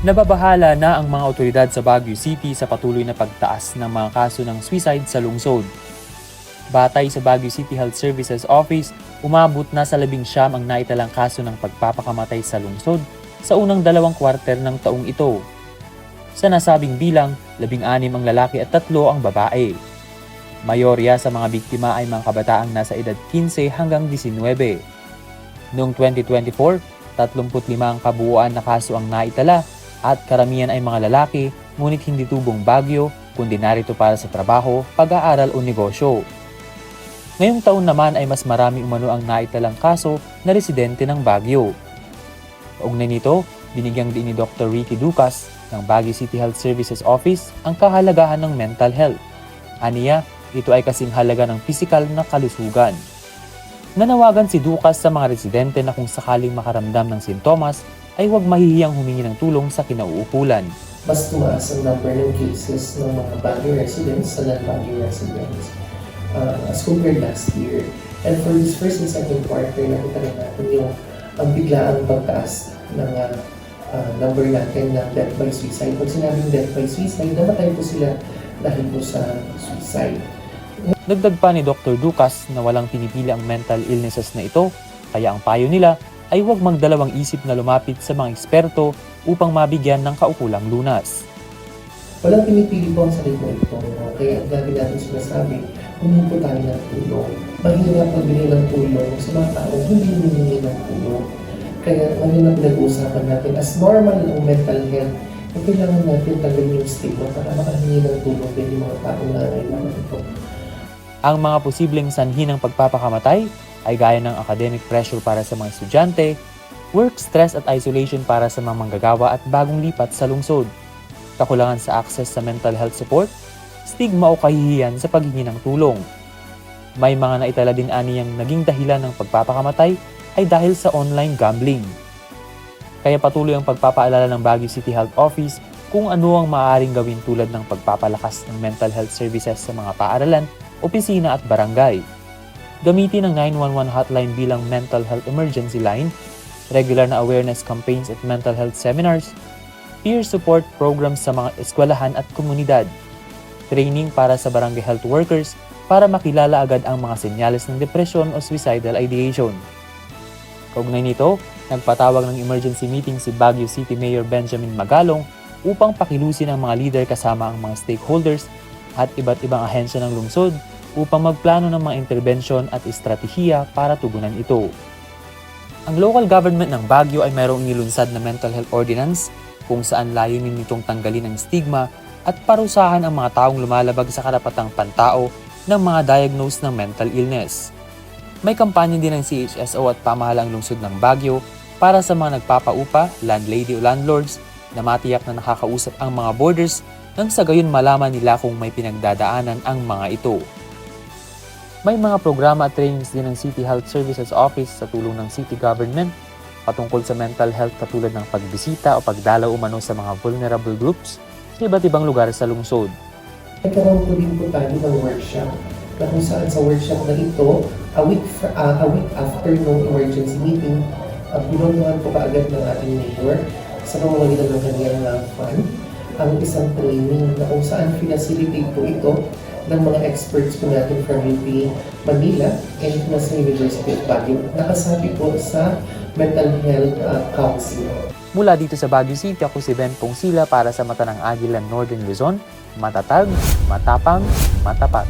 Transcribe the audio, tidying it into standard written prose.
Nababahala na ang mga otoridad sa Baguio City sa patuloy na pagtaas ng mga kaso ng suicide sa lungsod. Batay sa Baguio City Health Services Office, umabot na sa 19 ang naitalang kaso ng pagpapakamatay sa lungsod sa unang 2 kwarter ng taong ito. Sa nasabing bilang, 16 ang lalaki at 3 ang babae. Mayorya sa mga biktima ay mga kabataang nasa edad 15 hanggang 19. Noong 2024, 35 ang kabuuan na kaso ang naitala at karamihan ay mga lalaki, ngunit hindi tubong Baguio kundi narito para sa trabaho, pag-aaral o negosyo. Ngayong taon naman ay mas marami umano ang naitalang kaso na residente ng Baguio. Kaugnay nito, binigyang din ni Dr. Ricky Ducas ng Baguio City Health Services Office ang kahalagahan ng mental health. Aniya, ito ay kasing halaga ng pisikal na kalusugan. Nanawagan si Ducas sa mga residente na kung sakaling makaramdam ng sintomas ay huwag mahihiyang humingi ng tulong sa kinauukulan. Mas tumaas ang number ng cases ng mga Baguio residents sa non-Baguio residents as compared last year. And for this first and second quarter, nakita rin natin yung biglaang pagtaas ng number natin ng death by suicide. Pag sinabing death by suicide, namatay po sila dahil po sa suicide. Dagdag pa ni Dr. Ducas na walang pinipili ang mental illnesses na ito, kaya ang payo nila ay huwag magdalawang isip na lumapit sa mga eksperto upang mabigyan ng kaukulang lunas. Walang pinipili po ang sakit na ito, kaya ang lagi natin sinasabi, humingi po tayo ng tulong. Mahirap magbigay ng tulong sa mga taong hindi humingi ng tulong. Kaya ngayon na pinag-uusapan natin, as normal ang mental health, kailangan natin tanggalin yung stigma para makahingi ng tulong din yung mga taong nangangailangan ito. Ang mga posibleng sanhi ng pagpapakamatay ay gaya ng academic pressure para sa mga estudyante, work stress at isolation para sa mga manggagawa at bagong lipat sa lungsod, kakulangan sa access sa mental health support, stigma o kahihiyan sa paghingi ng tulong. May mga naitala din aniyang naging dahilan ng pagpapakamatay ay dahil sa online gambling. Kaya patuloy ang pagpapaalala ng Baguio City Health Office kung ano ang maaaring gawin tulad ng pagpapalakas ng mental health services sa mga paaralan, opisina at barangay. Gamitin ang 911 hotline bilang mental health emergency line, regular na awareness campaigns at mental health seminars, peer support programs sa mga eskwelahan at komunidad, training para sa barangay health workers para makilala agad ang mga senyales ng depresyon o suicidal ideation. Kaugnay nito, nagpatawag ng emergency meeting si Baguio City Mayor Benjamin Magalong upang pakilusin ang mga leader kasama ang mga stakeholders at iba't ibang ahensya ng lungsod upang magplano ng mga interbensyon at estratehiya para tugunan ito. Ang local government ng Baguio ay mayroong nilunsad na mental health ordinance kung saan layunin nitong tanggalin ang stigma at parusahan ang mga taong lumalabag sa karapatang pantao ng mga diagnosed ng mental illness. May kampanya din ng CHSO at pamahalang lungsod ng Baguio para sa mga nagpapaupa, landlady o landlords na matiyak na nakakausap ang mga boarders nang sa gayon malaman nila kung may pinagdadaanan ang mga ito. May mga programa at trainings din ng City Health Services Office sa tulong ng city government patungkol sa mental health katulad ng pagbisita o pagdalaw umano sa mga vulnerable groups sa iba't ibang lugar sa lungsod. Nagkaroon po din po tayo ng workshop na kung saan sa workshop na ito, a week after ng emergency meeting, pinuntuhan po kaagad ng ating mayor sa pamamagitan ng kanyang fund ang isang training na kung saan pinacilitate po ito ng mga experts po natin from UP Manila and sa University of Baguio. Nakasabi po sa Mental Health Council. Mula dito sa Baguio City, ako si Ben Pongsila para sa Mata ng Agila Northern Luzon, matatag, matapang, matapat.